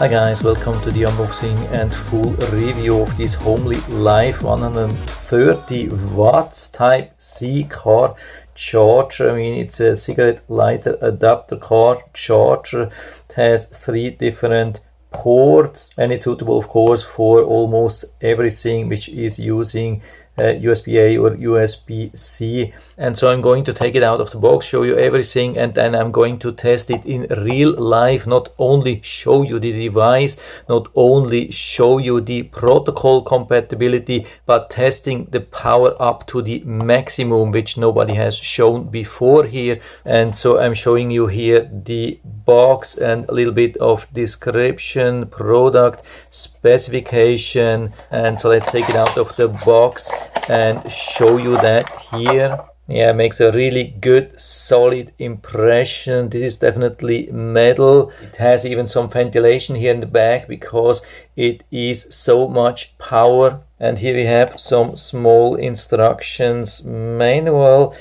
Hi guys, welcome to the unboxing and full review of this HOMELYLIFE 130 watts Type C car charger. I mean, it's a cigarette lighter adapter car charger. It has 3 different ports and it's suitable of course for almost everything which is using USB-A or USB-C. And so I'm going to take it out of the box, show you everything, and then I'm going to test it in real life. Not only show you the device, not only show you the protocol compatibility, but testing the power up to the maximum, which nobody has shown before here. And so I'm showing you here the box and a little bit of description, product specification. And so let's take it out of the box and show you that here. Yeah, it makes a really good solid impression. This is definitely metal. It has even some ventilation here in the back because it is so much power. And here we have some small instructions manual.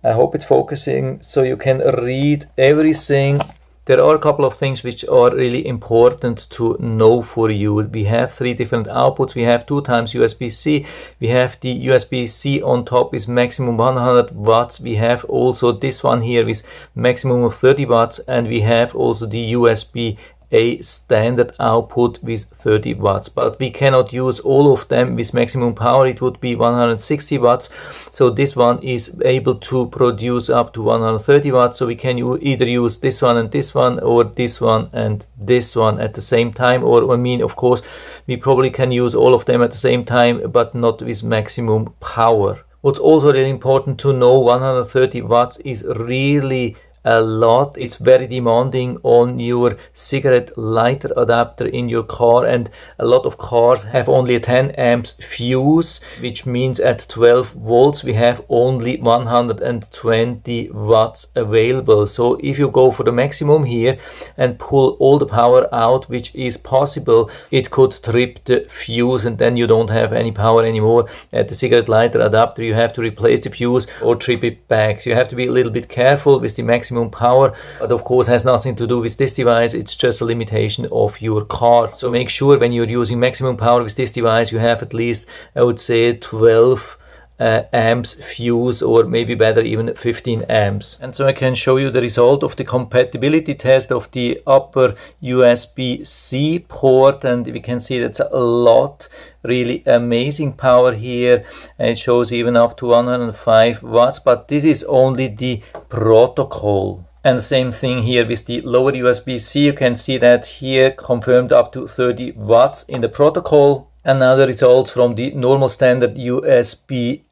I hope it's focusing so you can read everything. There are a couple of things which are really important to know for you. We have 3 different outputs. We have 2 times USB-C. We have the USB-C on top with maximum 100 watts. We have also this one here with maximum of 30 watts. And we have also the USB-A standard output with 30 watts. But we cannot use all of them with maximum power. It would be 160 watts. So this one is able to produce up to 130 watts. So we can either use this one and this one, or this one and this one at the same time. Or I mean, of course, we probably can use all of them at the same time, but not with maximum power. What's also really important to know, 130 watts is really a lot. It's very demanding on your cigarette lighter adapter in your car, and a lot of cars have only a 10 amps fuse, which means at 12 volts we have only 120 watts available. So if you go for the maximum here and pull all the power out which is possible, it could trip the fuse and then you don't have any power anymore at the cigarette lighter adapter. You have to replace the fuse or trip it back. So you have to be a little bit careful with the maximum power, but of course has nothing to do with this device. It's just a limitation of your car. So make sure when you're using maximum power with this device you have at least, I would say, 12 amps fuse, or maybe better even 15 amps. And so I can show you the result of the compatibility test of the upper USB-C port, and we can see that's a lot, really amazing power here, and it shows even up to 105 watts, but this is only the protocol. And same thing here with the lower USB-C. You can see that here confirmed up to 30 watts in the protocol. And now the results from the normal standard USB-A,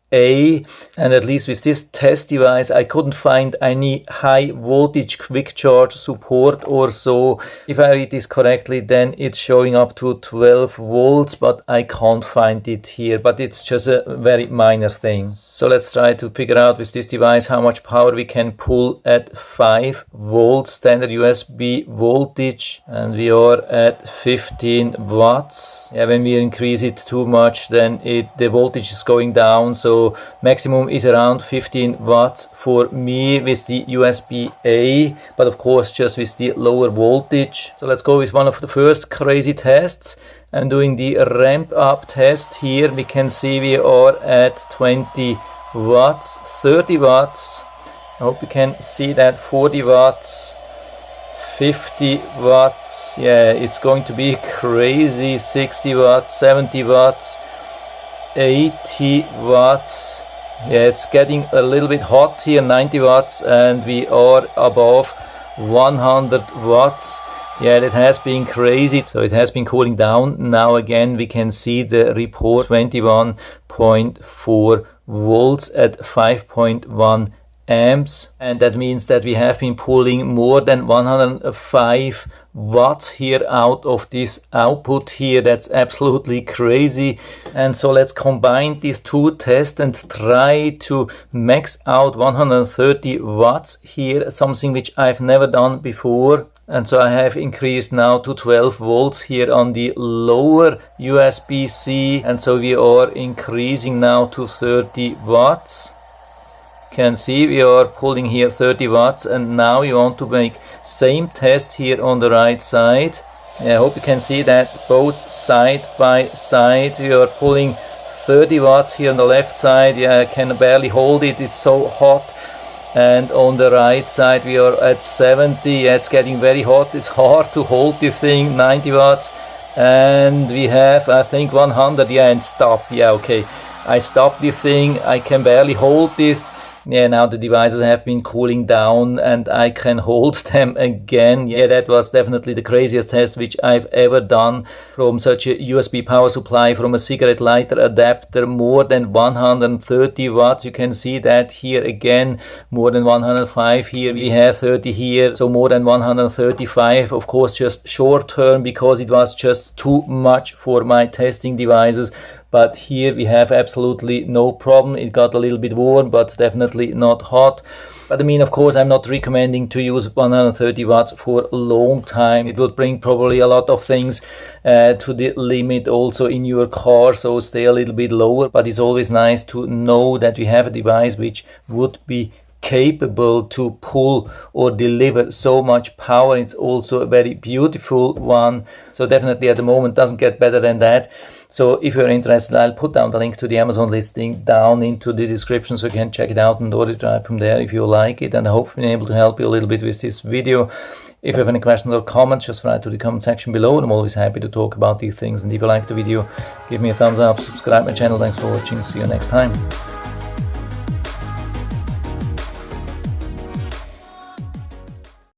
and at least with this test device I couldn't find any high voltage quick charge support or so. If I read this correctly, then it's showing up to 12 volts, but I can't find it here, but it's just a very minor thing. So let's try to figure out with this device how much power we can pull at 5 volts standard USB voltage, and we are at 15 watts. Yeah, when we increase it too much then the voltage is going down, so maximum is around 15 watts for me with the USB-A, but of course just with the lower voltage. So let's go with one of the first crazy tests. I'm doing the ramp up test here. We can see we are at 20 watts, 30 watts. I hope you can see that, 40 watts, 50 watts. Yeah, it's going to be crazy. 60 watts, 70 watts, 80 watts. Yeah, it's getting a little bit hot here, 90 watts, and we are above 100 watts. Yeah, it has been crazy. So it has been cooling down. Now again we can see the report 21.4 volts at 5.1 amps, and that means that we have been pulling more than 105 watts here out of this output here. That's absolutely crazy. And so let's combine these 2 tests and try to max out 130 watts here, something which I've never done before. And so I have increased now to 12 volts here on the lower USB-C, and so we are increasing now to 30 watts. Can see we are pulling here 30 watts, and now you want to make same test here on the right side. Yeah, I hope you can see that both side by side. We are pulling 30 watts here on the left side. Yeah, I can barely hold it, it's so hot. And on the right side we are at 70. Yeah, it's getting very hot, it's hard to hold this thing. 90 watts, and we have, I think, 100. Yeah, and stop. Yeah, okay, I stopped this thing, I can barely hold this. Yeah, now the devices have been cooling down and I can hold them again. Yeah, that was definitely the craziest test which I've ever done from such a USB power supply, from a cigarette lighter adapter. More than 130 watts. You can see that here again, more than 105 here. We have 30 here, so more than 135. Of course, just short term because it was just too much for my testing devices. But here we have absolutely no problem. It got a little bit warm, but definitely not hot. But I mean, of course, I'm not recommending to use 130 watts for a long time. It would bring probably a lot of things to the limit also in your car, so stay a little bit lower. But it's always nice to know that we have a device which would be capable to pull or deliver so much power. It's also a very beautiful one, so definitely at the moment doesn't get better than that. So if you're interested, I'll put down the link to the Amazon listing down into the description so you can check it out and order it right from there if you like it. And I hope I've been able to help you a little bit with this video. If you have any questions or comments, just write to the comment section below. I'm always happy to talk about these things. And if you like the video, give me a thumbs up, subscribe my channel. Thanks for watching. See you next time.